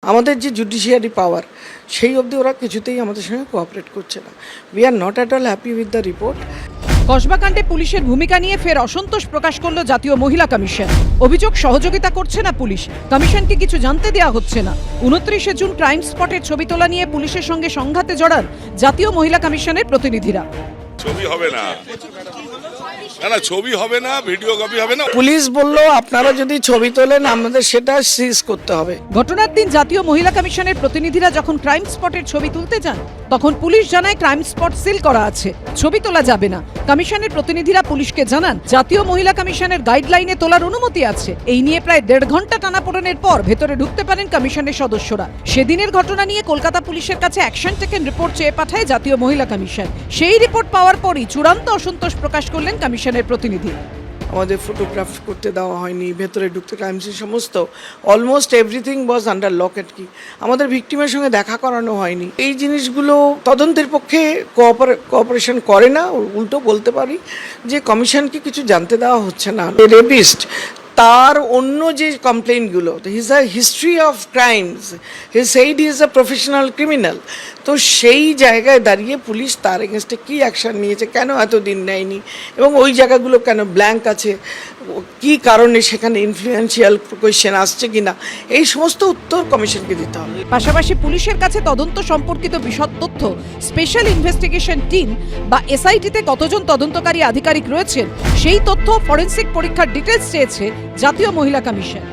আমাদের যে জুডিশিয়ারি পাওয়ার সেই অবধি ওরা কিছুতেই আমাদের সঙ্গে কোঅপারেট করছে না। We are not at all happy with the report. কসবাকাণ্ডে পুলিশের ভূমিকা নিয়ে ফের অসন্তোষ প্রকাশ করল জাতীয় মহিলা কমিশন। অভিযোগ সহযোগিতা করছে না পুলিশ, কমিশনকে কিছু জানতে দেওয়া হচ্ছে না। 29শে জুন ক্রাইম স্পটের ছবি তোলা নিয়ে পুলিশের সঙ্গে সংঘাতে জড়ান জাতীয় মহিলা কমিশনের প্রতিনিধিরা। ছবি হবে না, না ছবি হবে না, ভিডিও কপি হবে না। পুলিশ বলল আপনারা যদি ছবি তোলেন আমাদের সেটা সিজ করতে হবে। ঘটনার দিন জাতীয় মহিলা কমিশনের প্রতিনিধিরা যখন ক্রাইম স্পটের ছবি তুলতে যান তখন পুলিশ জানায় ক্রাইম স্পট সিল করা আছে, ছবি তোলা যাবে না। কমিশনের প্রতিনিধিরা পুলিশকে জানান জাতীয় মহিলা কমিশনের গাইডলাইনে তোলার অনুমতি আছে। এই নিয়ে প্রায় 1.5 ঘন্টা টানাপোড়েনের পর ভেতরে ঢুকতে পারেন কমিশনের সদস্যরা। সেদিনের ঘটনা নিয়ে কলকাতা পুলিশের কাছে অ্যাকশন টেকেন রিপোর্ট চেয়ে পাঠায় জাতীয় মহিলা কমিশন। সেই রিপোর্ট পাওয়ার পরই চূড়ান্ত অসন্তোষ প্রকাশ করলেন কমিশনের প্রতিনিধি। আমাদের ফটোগ্রাফ করতে দেওয়া হয়নি, ভেতরে ঢুকতে ক্রাইমসের সমস্ত almost everything was under lock and কি। আমাদের ভিকটিমের সঙ্গে দেখা করানো হয়নি। এই জিনিসগুলো তদন্তের পক্ষে কোঅপারেশন করে না, উল্টো বলতে পারি যে কমিশনকে কিছু জানতে দেওয়া হচ্ছে না। রেপিস্ট তার অন্য যে কমপ্লেইনগুলো, his a history of crimes, he said he is a professional criminal. তো সেই জায়গায় দাঁড়িয়ে পুলিশ তার এগেনস্টে কী অ্যাকশন নিয়েছে, কেন এতদিন নেয়নি, এবং ওই জায়গাগুলো কেন ব্ল্যাঙ্ক আছে, কী কারণে সেখানে ইনফ্লুয়েন্সিয়াল কোয়েশ্চেন আসছে কিনা, এই সমস্ত উত্তর কমিশনকে দিতে হবে। পাশাপাশি পুলিশের কাছে তদন্ত সম্পর্কিত বিশদ তথ্য, স্পেশাল ইনভেস্টিগেশন টিম বা এসআইটিতে কতজন তদন্তকারী আধিকারিক রয়েছেন সেই তথ্য, ফরেনসিক পরীক্ষার ডিটেলস চেয়েছে জাতীয় মহিলা কমিশন।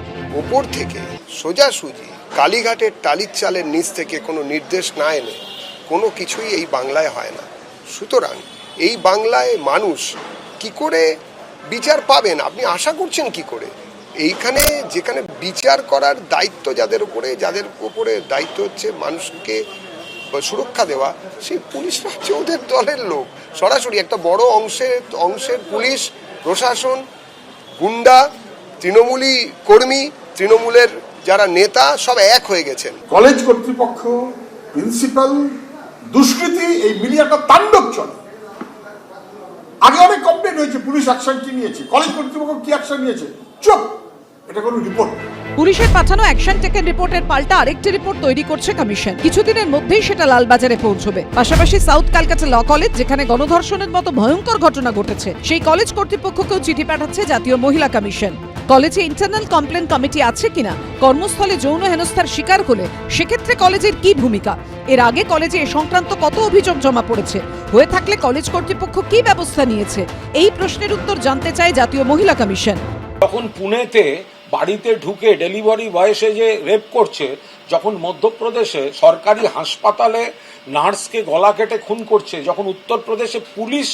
উপর থেকে সোজাসুজি কালীঘাটের টালির চালের নিচ থেকে কোনো নির্দেশ না এলে কোনো কিছুই এই বাংলায় হয় না। সুতরাং এই বাংলায় মানুষ কি করে বিচার পাবেন, আপনি আশা করছেন কি করে? এইখানে যেখানে বিচার করার দায়িত্ব যাদের উপরে দায়িত্ব হচ্ছে মানুষকে সুরক্ষা দেওয়া, সেই পুলিশরা হচ্ছে ওদের দলের লোক। সরাসরি একটা বড় অংশের পুলিশ প্রশাসন, গুন্ডা, তৃণমূলী কর্মী, তৃণমূলের যারা নেতা সব এক হয়ে গেছেন। কলেজ কর্তৃপক্ষ, প্রিন্সিপাল, দুষ্কৃতি, এই মিলিয়ে একটা তাণ্ডব চলে। আগে অনেক কমপ্লেন হয়েছে, পুলিশ অ্যাকশন কি নিয়েছে, কলেজ কর্তৃপক্ষ কি অ্যাকশন নিয়েছে, চুপ, এটা কোনো রিপোর্ট। পুলিশের পাঠানো অ্যাকশন টেকেন রিপোর্টের পাল্টা আরেকটি রিপোর্ট তৈরি করছে কমিশন। কিছুদিনের মধ্যেই সেটা লালবাজারে পৌঁছবে। পাশাপাশি সাউথ ক্যালকাটা ল কলেজ, যেখানে গণধর্ষণের মতো ভয়ঙ্কর ঘটনা ঘটেছে, সেই কলেজ কর্তৃপক্ষকেও চিঠি পাঠাচ্ছে জাতীয় মহিলা কমিশন। কলেজে ইন্টারনাল কমপ্লেন কমিটি আছে কিনা, কর্মস্থলে যৌন হেনস্থার শিকার হলে সেক্ষেত্রে কলেজের কি ভূমিকা, এর আগে কলেজে এ সংক্রান্ত কত অভিযোগ জমা পড়েছে, হয়ে থাকলে কলেজ কর্তৃপক্ষ কি ব্যবস্থা নিয়েছে, এই প্রশ্নের উত্তর জানতে চায় জাতীয় মহিলা কমিশন। যখন পুনেতে বাড়িতে ঢুকে ডেলিভারি বয়সে যে রেপ করছে, যখন মধ্যপ্রদেশে সরকারি হাসপাতালে নার্সকে গলা কেটে খুন করছে, যখন উত্তরপ্রদেশে পুলিশ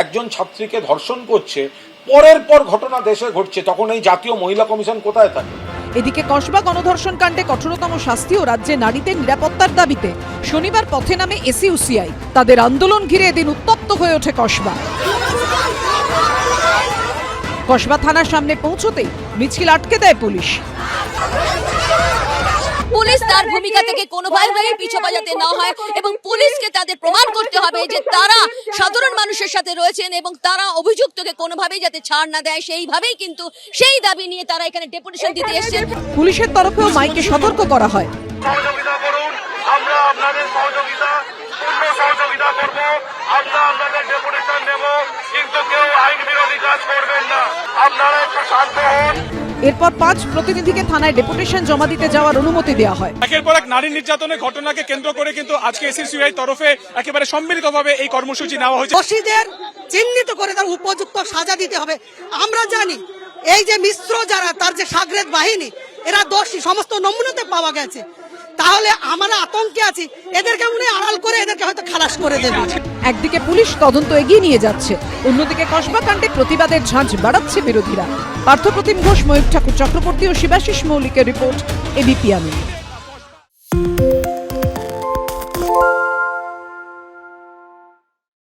একজন ছাত্রীকে ধর্ষণ করছে, পরের পর ঘটনা দেশে ঘটছে, তখন এই জাতীয় মহিলা কমিশন কোথায় থাকে? এদিকে কসবা গণধর্ষণ কাণ্ডে কঠোরতম শাস্তি ও রাজ্যে নারীদের নিরাপত্তার দাবিতে শনিবার পথে নামে এসইউসিআই। তাদের আন্দোলন ঘিরে এদিন উত্তপ্ত হয়ে ওঠে কসবা। কসবা থানার সামনে পৌঁছতেই মিছিল আটকে দেয় পুলিশ। পুলিশ তার ভূমিকা থেকে কোনোভাবেই পিছু যাতে না হয় এবং পুলিশকে তাদের প্রমাণ করতে হবে যে তারা সাধারণ মানুষের সাথে রয়েছেন এবং তারা অভিযুক্তকে কোনোভাবেই যাতে ছাড় না দেয়, সেইভাবেই কিন্তু সেই দাবি নিয়ে তারা এখানে ডেপুটেশন দিতে এসেছেন। পুলিশের তরফেও মাইকে সতর্ক করা হয়, আমরা আপনাদের সহযোগিতা করব, আমরা আপনাদের ডেপুটেশন নেব, কিন্তু কেউ আইন বিরোধী কাজ করবেন না, আপনারা একটু শান্ত হন। এরপর 5 প্রতিনিধিকে থানায় ডেপুটেশন জমা দিতে যাওয়ার অনুমতি দেওয়া হয়। একের পর এক নারী নির্যাতনের ঘটনাকে কেন্দ্র করে কিন্তু আজকে এসইউসিআই তরফে একেবারে সম্মিলিতভাবে এই কর্মসূচি নেওয়া হয়েছে। দোষীদের চিহ্নিত করে তার উপযুক্ত সাজা দিতে হবে। আমরা জানি এই যে মিশ্র যারা, তার যে সাগরেদ বাহিনী, এরা দোষী, সমস্ত নমুনাতে পাওয়া গেছে। তাহলে আমরা আতঙ্কে আছি, এদেরকে উনি আড়াল করে এদেরকে হয়তো খালাস করে দেবে। একদিকে পুলিশ তদন্ত এগিয়ে নিয়ে যাচ্ছে, অন্যদিকে কসবা কাণ্ডে প্রতিবাদের ঝাঁঝ বাড়াচ্ছে বিরোধীরা। পার্থপ্রতিম ঘোষ, ময়ূর ঠাকুর চক্রবর্তী ও শিবাশিস মৌলিকের রিপোর্ট, এবিপি আনন্দ।